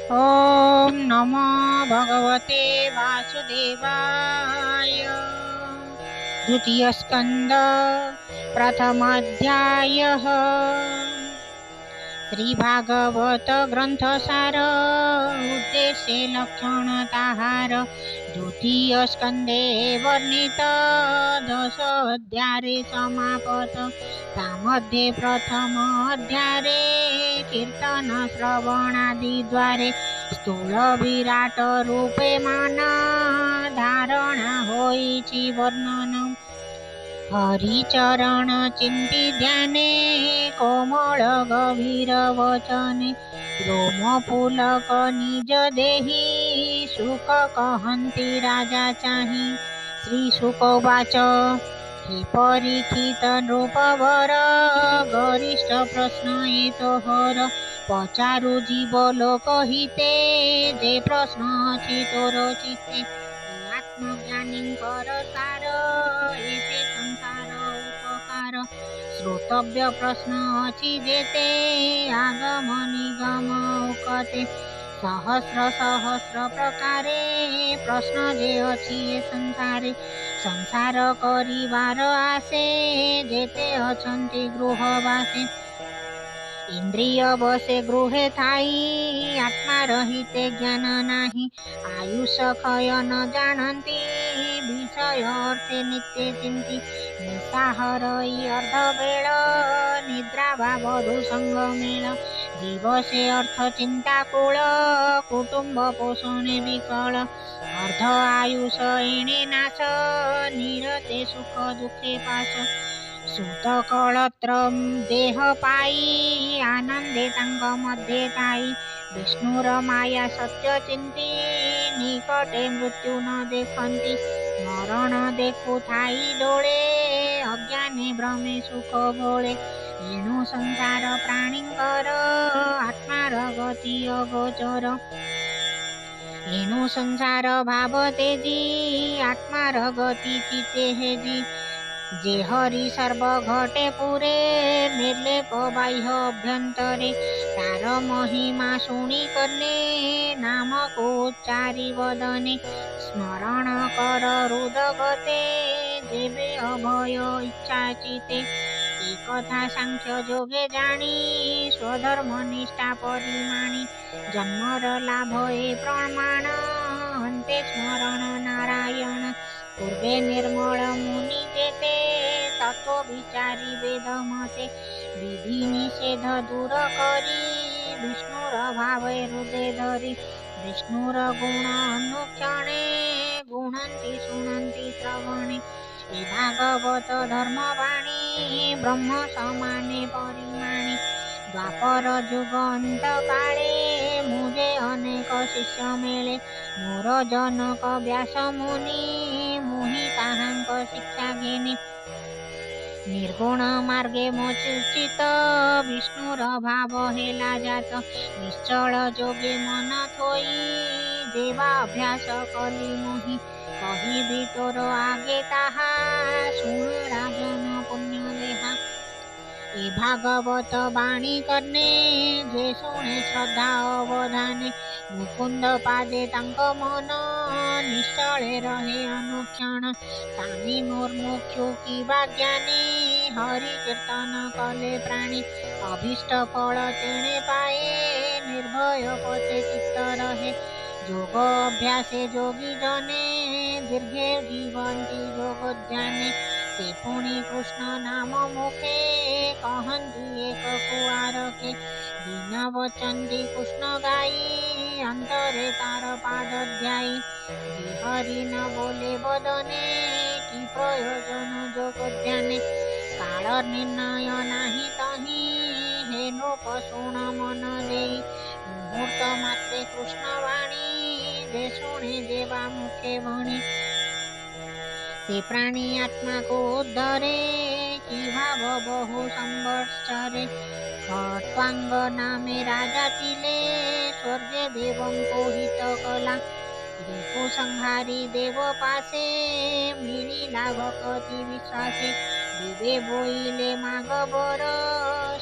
ॐ नमो भगवते वासुदेवाय। द्वितीयस्कन्द प्रथमाध्यायः। श्रीभागवत ग्रंथसार उद्देश्य लक्षणताहार। द्वितीय स्कंदे वर्णित 10 अध्याये समापत। त्यामध्ये प्रथम अध्याये कीर्तन श्रवणादिद्वारे स्थूल विराट रूपे मान धारणा होईची वर्णन। हरिचरण चिंती ध्याने कोमल गभीर वचने रोम पुलक निज देही सुख कहंती राजा चाही। श्री शुकवाच हे परीक्षित नृपवर गरिष्ठ प्रश्न येतो हर। पचारू जीव लोक हिते जे प्रश्न अछि तोर चित्ते। आत्मज्ञानींकर सार येथे संसार उपकार। श्रोतव्य प्रश्न अछि जेते आगम निगम उकते। सहस्र सहस्र प्रकारे प्रश्न जे अछि ए संसारे। संसार करिवार आसे जेते अछंती गृहवासे। इंद्रिय बसे गृहे थाई आत्मा रहिते ज्ञान नाही। आयुष क्षय न जानती विषय अर्थे नित्य चिंती। निशाहरई अर्ध बेळ निद्रा वा बधू संग मेळ। दिवसे अर्थ चिंता कूळ कुटुंब पोषणे विकळ। अर्ध आयुष एणे नाश निरते सुख दुखे पाश। सुत कळत्र देह पाई आनंदे तांग मध्ये ताई। विष्णुर माया सत्य चिंती निकटे मृत्यू न देखंती। मरण देखु थाई डोळे अज्ञाने भ्रमे सुख भोळे। एणु संसार प्राणींकर आत्मार गती अगोचर। एणु संसार भावते जी आत्मार गती चिते हेजी। जे हरि सर्व घटे पुरे निर्लेप बाह्य अभ्यंतरे। तार महिमा शुणी करने नाम को उच्चारी वदने। स्मरण कर हृदगते जेबे अभय इच्छा चिते। एकथा सांख्य जोगे जाणी स्वधर्म निष्ठा परिमाणी। जन्मर लाभ ए प्रमाण अंते स्मरण नारायण। पूर्वे निर्मळ मुनी जेते तत्व विचारी वेद मते। विधि निषेध दूर करी विष्णुर भावे हृदय धरी। विष्णुर गुण अनुक्षणे गुणंती शुणंती श्रवणे। हे भागवत धर्मवाणी ब्रह्म समाने परिमाणी। द्वापर जुग अंत काळे मुझे अनेक शिष्य मेळे। मोर जनक व्यास मुनी मुहि ताहांक शिक्षा घेणे। निर्गुण मार्गे मोचित विष्णुर भाव हेला जात। निश्चळ जोगे मन थोई जेवा अभ्यास कली मोही। कहिबी तोर आगे ताहा शुण राजन पुण्य देहा। ए भागवत बाणी करने जे शुणे श्रद्धा अवधाने। मुकुंद पादे तांक मन निश्चळे रहे अनुक्षण। तानी मुर्मुक्षु किबा ज्ञानी हरि कीर्तन कले प्राणी। अभीष्ट फल तेणे पाए निर्भय पते चित्त रहे। जोग अभ्यासे जोगी जने दीर्घे जीवंती जोगोद्याने। से पुणी कृष्ण नाम मुखे कहंती एक कुआरके। दीन वचंती कृष्ण गाई अंतरे तार पाद ध्याई। जे हरि न बोले बदने की प्रयोजन जोगोद्याने। काल निर्णय नाही तही हे नृप शुण मन देई। मुहूर्त मात्रे कृष्ण वाणी जे शुणे देवा मुखे वणी। से प्राणी आत्मा को उद्धरे की भाव बहु संवत्सरे। खट्वांग नामे राजा तिले स्वर्गे देवं को हित कला। रिपु संहारी देव पासे मिळिला भक्ती विश्वासे। दिवे बोईले माग बर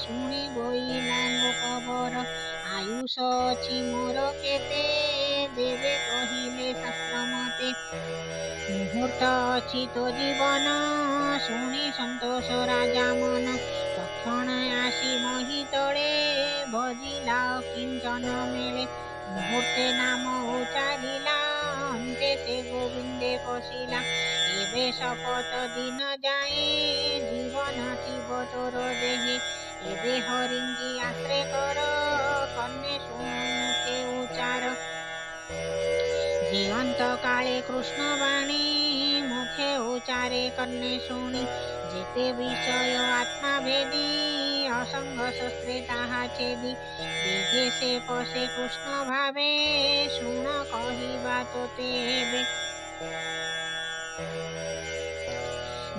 शुणी बोईला लोक बर। ଆୟୁଷ ଅଛି ମୋର କେତେ, ଦେବେ କହିଲେ ଶାସ୍ତ୍ର ମତେ। ମୁହୂର୍ତ୍ତ ଅଛି ତୋ ଜୀବନ, ଶୁଣି ସନ୍ତୋଷ ରାଜା ମନ। ତକ୍ଷଣ ଆସି ମହି ତଳେ, ଭଜିଲା କିଞ୍ଚନ ମେଳେ। ମୁହୂର୍ତ୍ତେ ନାମ ଉଚାରିଲା, ଅନ୍ତେ ସେ ଗୋବିନ୍ଦେ ପଶିଲା। ଏବେ ଶପଥ ଦିନ ଯାଏ, ଜୀବନ ଥିବ ତୋର ଦେହେ। ଏବେ ହରିଙ୍କି ଆଶ୍ରେ କର, କର୍ଣ୍ଣେ ଶୁଣୁ ମୁଖେ ଉଚାର। ଜୀଅନ୍ତ କାଳେ କୃଷ୍ଣ ବାଣୀ, ମୁଖେ ଉଚାରେ କର୍ଣ୍ଣେ ଶୁଣି। ଯେତେ ବିଷୟ ଆତ୍ମା ଭେଦି, ଅସଙ୍ଗ ଶସ୍ତ୍ରେ ତାହା ଛେଦି। ଦେହେ ସେ ପଶେ କୃଷ୍ଣ ଭାବେ, ଶୁଣ କହିବା ତୋତେ ଏବେ।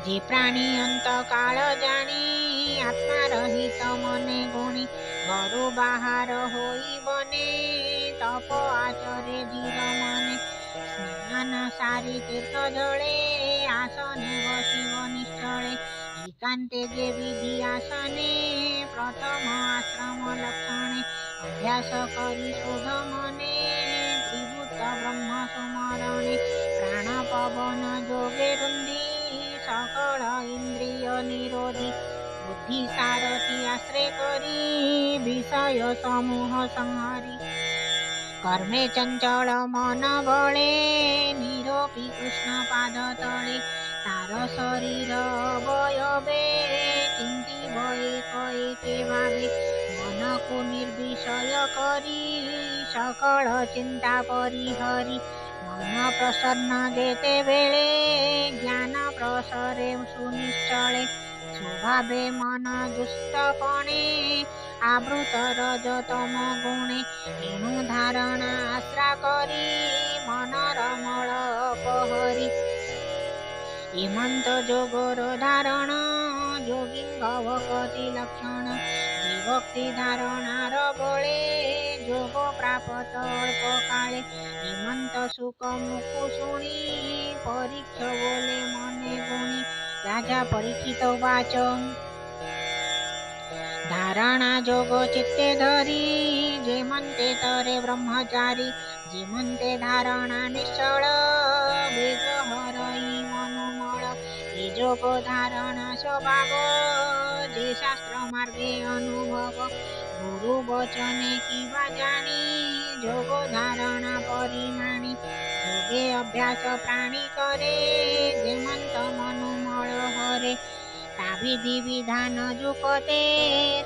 ଯେ ପ୍ରାଣୀ ଅନ୍ତ କାଳ ଜାଣି, ଆତ୍ମା ରହିତ ମନେ ଗୁଣି। ଘରୁ ବାହାର ହୋଇ ବନେ, ତପ ଆଚରେ ଧୀର ମନେ। ସ୍ନାନ ସାରି ତୀର୍ଥ ଜଳେ, ଆସନେ ବସିବ ନିଶ୍ଚଳେ। ଏକାନ୍ତେ ଯେ ବିଧି ଆସନେ, ପ୍ରଥମ ଆଶ୍ରମ ଲକ୍ଷଣେ। ଅଭ୍ୟାସ କରି ଶୋଧ ମନେ, ତ୍ରିଭୂତ ବ୍ରହ୍ମ ସୁମରଣେ। ପ୍ରାଣ ପବନ ଯୋଗେ ରୁନ୍ଧି, ସକଳ ଇନ୍ଦ୍ରିୟ ନିରୋଧି। ବୁଦ୍ଧି ସାରଥି ଆଶ୍ରେ କରି, ବିଷୟ ସମୂହ ସଂହାରି। କର୍ମେ ଚଞ୍ଚଳ ମନ ବଳେ, ନିରୋପି କୃଷ୍ଣ ପାଦ ତଳେ। ତାର ଶରୀର ଅବୟବେ, ଚିନ୍ତିବ ଏକ ଏକେ ଭାବେ। ମନକୁ ନିର୍ବିଷୟ କରି, ସକଳ ଚିନ୍ତା ପରିହରି। ମନ ପ୍ରସନ୍ନ ଯେତେବେଳେ, ଜ୍ଞାନ ପ୍ରସରେ ସୁନିଶ୍ଚଳେ। ସ୍ୱଭାବେ ମନ ଦୁଷ୍ଟପଣେ, ଆବୃତ ରଜ ତମ ଗୁଣେ। ଏଣୁ ଧାରଣା ଆଶ୍ରା କରି, ମନର ମଳ ଅପହରି। ଏମନ୍ତ ଯୋଗର ଧାରଣ, ଯୋଗୀଙ୍କ ଭକତି ଲକ୍ଷଣ। ଯେ ଭକ୍ତି ଧାରଣାର ବଳେ, ଯୋଗ ପ୍ରାପତ ଅଳ୍ପ କାଳେ। ଏମନ୍ତ ସୁକ ମୁଖୁ ଶୁଣି, ପରୀକ୍ଷ ବୋଲେ ମନେ ଗୁଣି। ରାଜା ପରୀକ୍ଷିତ ବାଚ, ଧାରଣା ଯୋଗ ଚିତ୍ତେ ଧରି। ଯେମନ୍ତେ ତରେ ବ୍ରହ୍ମଚାରୀ, ଯେମନ୍ତେ ଧାରଣା ନିଶ୍ଚଳ। ବେଗ ହରଇ ମନୁମଳ, ଏ ଯୋଗ ଧାରଣା ସ୍ୱଭାବ। ଯେ ଶାସ୍ତ୍ର ମାର୍ଗେ ଅନୁଭବ, ଗୁରୁ ବଚନେ କିବା ଜାଣି। ଯୋଗ ଧାରଣା ପରିମାଣି, ଯୋগে ଅଭ୍ୟାସ ପ୍ରାଣୀ କରେ। ଯେମନ୍ତ ମନୁମଳ ହରେ, ତା ବିଧି ବିଧାନ ଯୁକତେ।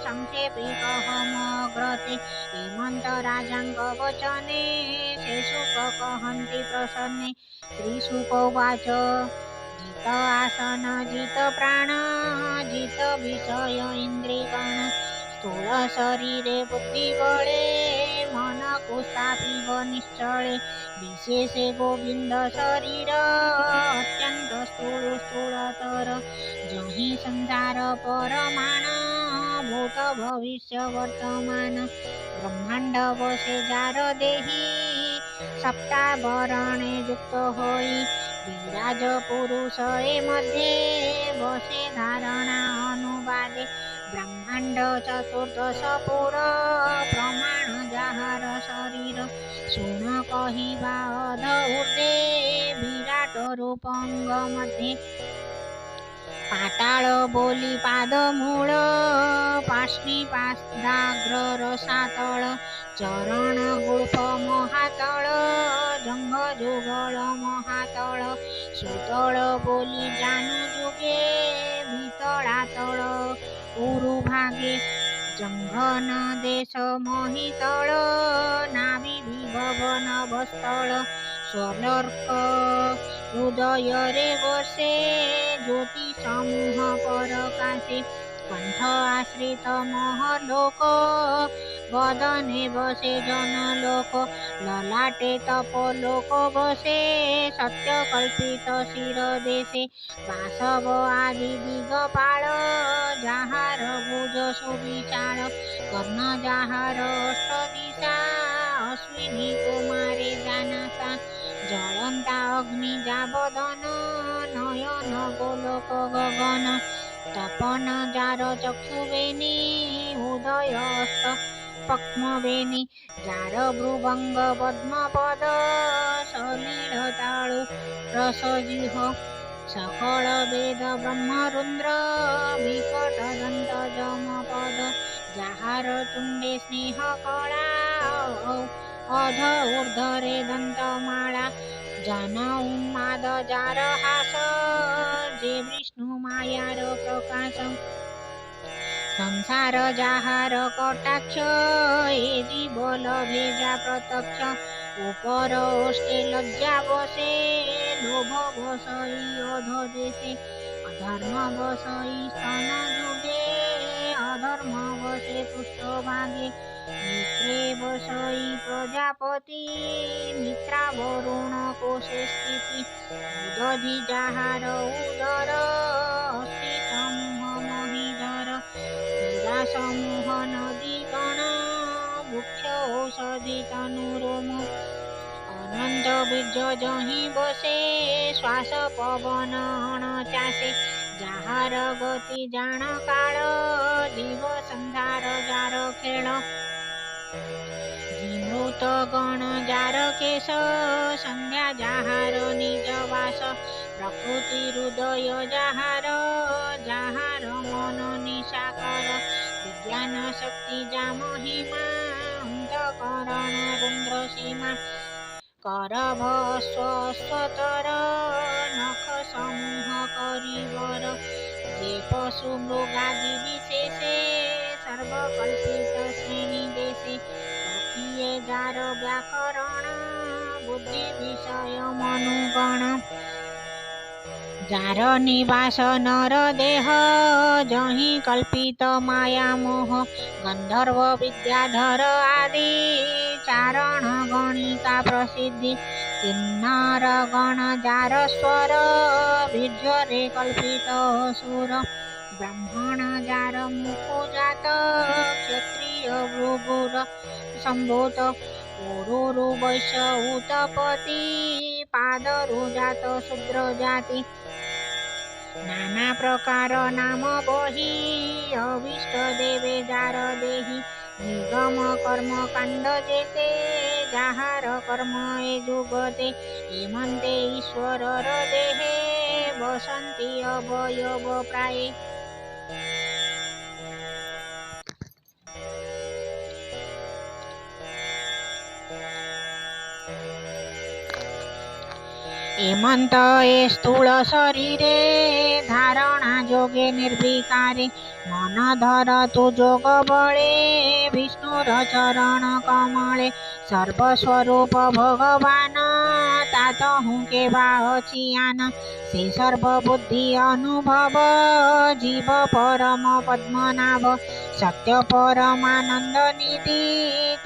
ସଂକ୍ଷେପି କହମ ଅଗ୍ରତେ, ଏମନ୍ତ ରାଜାଙ୍କ ବଚନେ। ସେ ସୁକ କହନ୍ତି ପ୍ରସନ୍ନେ। ଶ୍ରୀ ସୁକ ଉବାଚ, ଜିତ ଆସନ ଜିତ ପ୍ରାଣ, ଜିତ ବିଷୟ ଇନ୍ଦ୍ରିଗଣ। ସ୍ଥୂଳ ଶରୀରେ ବୁଦ୍ଧି ବଳେ, ମନକୁ ସ୍ଥାପିବ ନିଶ୍ଚଳେ। ବିଶେଷେ ଗୋବିନ୍ଦ ଶରୀର, ଅତ୍ୟନ୍ତ ସ୍ଥୂଳତର। ଯହିଁ ସଂସାର ପରମାଣ, ଭୂତ ଭବିଷ୍ୟ ବର୍ତ୍ତମାନ। ବ୍ରହ୍ମାଣ୍ଡ ବସେ ଯାର ଦେହି, ସପ୍ତାବରଣେ ଯୁକ୍ତ ହୋଇ। ବିରାଜ ପୁରୁଷ ଏ ମଧ୍ୟେ, ବସେ ଧାରଣା ଅନୁବାଦେ। ବ୍ରହ୍ମାଣ୍ଡ ଚତୁର୍ଦ୍ଦଶ ପୁର, ପ୍ରମାଣ ଯାହାର ଶରୀର। ଶୁଣ କହିବା ଅଧ ଊର୍ଦ୍ଧ୍ୱେ, ବିରାଟ ରୂପ ଅଙ୍ଗ ମଧ୍ୟେ। ପାତାଳ ବୋଲି ପାଦ ମୂଳ, ପାର୍ଷ୍ଣୀ ପାଦାଗ୍ର ରସାତଳ। ଚରଣ ଗୁଳ୍ଫ ମହାତଳ, ଜଙ୍ଘ ଯୁଗଳ ମହାତଳ। ସୁତଳ ବୋଲି ଜାନୁ ଯୁଗେ, ଭିତଳାତଳ ଉରୁ ଭାଗେ। ଜଙ୍ଘନ ଦେଶ ମହିତଳ, ନାଭି ବିଭବ ନଭସ୍ଥଳ। ସ୍ୱର୍ଲୋକ ହୃଦୟରେ ବସେ, ଜ୍ୟୋତି ସମୂହ ପରକାଶେ। କଣ୍ଠ ଆଶ୍ରିତ ମହଲୋକ, ବଦନେ ବସେ ଜନଲୋକ। ଲଲାଟେ ତପଲୋକ ବସେ, ସତ୍ୟ କଳ୍ପିତ ଶିର ଦେଶେ। ବାସବ ଆଦି ଦିଗପାଳ, ଯାହାର ଭୁଜ ସୁବିଶାଳ। କର୍ଣ୍ଣ ଯାହାର ଅଷ୍ଟଦିଶା, ଅଶ୍ୱିନୀ କୁମାରେ ଜାନସା। ଜଳନ୍ତା ଅଗ୍ନି ଯାବଦନ, ନୟନ ଗୋଲକ ଗଗନ। ତପନ ଯାର ଚକ୍ଷୁ ବେନି, ଉଦୟ ଅସ୍ତ पक्ष्मवेणी जार भ्रुभंग पद्मपद सलील ताळु रसजिह्व सकळ वेद ब्रह्मरुद्र विकट दंत जमपद जाहार तुंडे स्नेह कळा अध ऊर्ध्वरे दंतमाळा जन उन्माद जार हास जे विष्णु मायार प्रकाश संसार जाहार कटाक्ष ए जीवल भेजा प्रत्यक्ष उपर ओष्टे लज्जा बसे लोभ बसई अध देशे अधर्म बसई स्तन जुगे अधर्म बसे पृष्ठभागे मित्रे बसई प्रजापति मित्रा वरुण कोशे स्थिति उदधि जाहार उदर अस्ति समूह महीधर शिरा समूह नदी गण मुख्य औषधि तनुरोम अनंत बीज जही बसे श्वास पवन अणचासे जाहार गति जाण काळ जीव संसार जार खेळ जीमृत गण जार केश संध्या जाहार निज वास प्रकृति हृदय जाहार जाहार मन निशाकर विज्ञान शक्ति जा महिमा अंतकरण रुद्र सीमा करभ स्वस्वतर नख समूह करिवर जे पशु मृगादि विशेषे सर्वकल्पित श्रेणी देशे पक्षीये जार व्याकरण बुद्धि विषय मनुगण जार निवास नर देह जही कल्पित माया मोह गंधर्व विद्याधर आदि चारण गणिका प्रसिद्धि किन्नर गण जार स्वर बीर्जरे कल्पित असुर ब्राह्मण जार मुखो जात क्षत्रिय भृगुर संभूत पुरुरु वैश्य उत्पत्ति पादरु जात शूद्र जाति नाना प्रकार नाम बही अभीष्ट देवे जार देही निगम कर्म कांड जेते जाहार कर्म ए जुगते हेमंते ईश्वर देहे बसंती अवयव प्राये हेमंत ए स्थूल शरीरे धारणा जोगे निर्विकारे मन धर तु जोग बळे विष्णुर चरण कमळे सर्वस्वरूप भगवान तात हूँ केवा अचियान से सर्वबुद्धि अनुभव जीव परम पद्मनाभ सत्य परमानंद निधि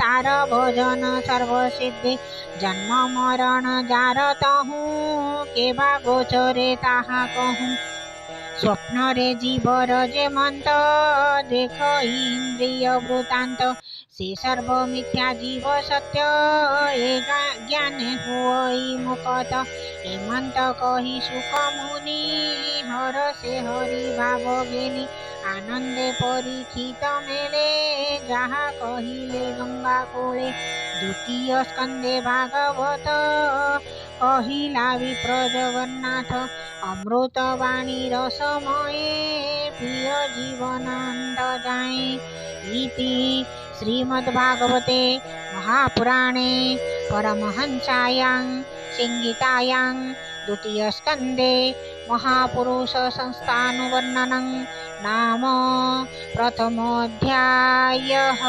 तार भजन सर्वसिद्धि जन्म मरण जार तहूँ केवा गोचरे ताहा कहूँ स्वप्न रे जीवर जे मंत देख इंद्रिय वृतांत से सर्व मिथ्या जीव सत्य ए ज्ञाने हुई मुकत हेमंत कही सुख मुनि हर से हरि भाव घेनी आनंदे परीक्षित मेले जहा कहिले गंगा कोले द्वितीय स्कंदे भागवत कहिला विप्र जगन्नाथ अमृत वाणी रसमये प्रिय जीवनानंद जाए इति श्रीमद्भागवते महापुराणे परमहंसायां संहितायां द्वितीय स्कंदे महापुरुष संस्थानुवर्णनं नाम प्रथमोऽध्यायः।